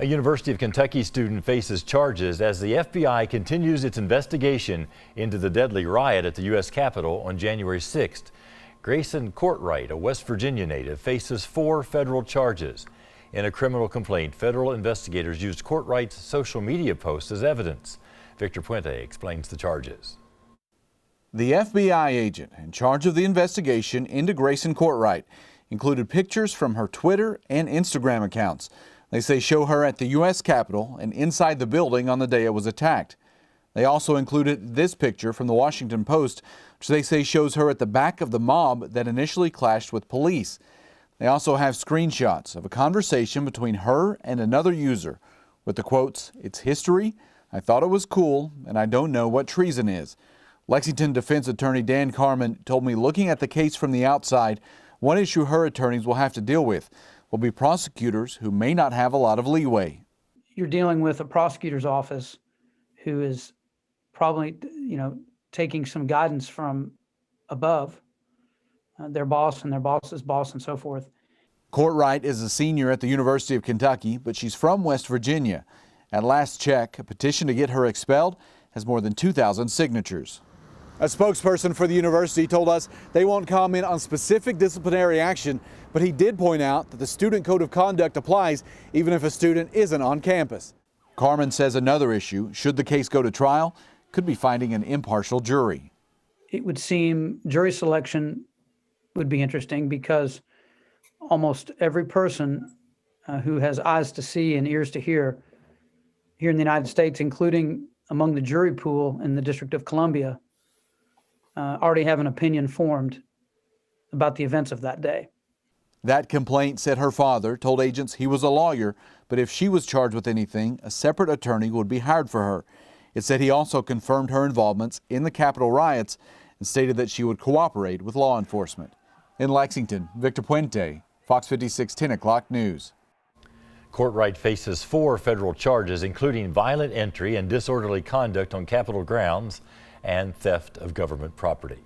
A University of Kentucky student faces charges as the FBI continues its investigation into the deadly riot at the U.S. Capitol on January 6th. Grayson Courtright, a West Virginia native, faces 4 federal charges. In a criminal complaint, federal investigators used Courtright's social media posts as evidence. Victor Puente explains the charges. The FBI agent in charge of the investigation into Grayson Courtright included pictures from her Twitter and Instagram accounts. They say show her at the U.S. Capitol and inside the building on the day it was attacked. They also included this picture from the Washington Post, which they say shows her at the back of the mob that initially clashed with police. They also have screenshots of a conversation between her and another user with the quotes, "It's history, I thought it was cool, and I don't know what treason is." Lexington defense attorney Dan Carmen told me looking at the case from the outside, one issue her attorneys will have to deal with will be prosecutors who may not have a lot of leeway. You're dealing with a prosecutor's office who is probably, taking some guidance from above, their boss and their boss's boss and so forth. Courtright is a senior at the University of Kentucky, but she's from West Virginia. At last check, a petition to get her expelled has more than 2,000 signatures. A spokesperson for the university told us they won't comment on specific disciplinary action, but he did point out that the student code of conduct applies even if a student isn't on campus. Carmen says another issue, should the case go to trial, could be finding an impartial jury. It would seem jury selection would be interesting because almost every person who has eyes to see and ears to hear here in the United States, including among the jury pool in the District of Columbia, already have an opinion formed about the events of that day. That complaint said her father told agents he was a lawyer, but if she was charged with anything, a separate attorney would be hired for her. It said he also confirmed her involvements in the Capitol riots and stated that she would cooperate with law enforcement. In Lexington, Victor Puente, Fox 56 10 o'clock news. Courtright faces 4 federal charges, including violent entry and disorderly conduct on Capitol grounds and theft of government property.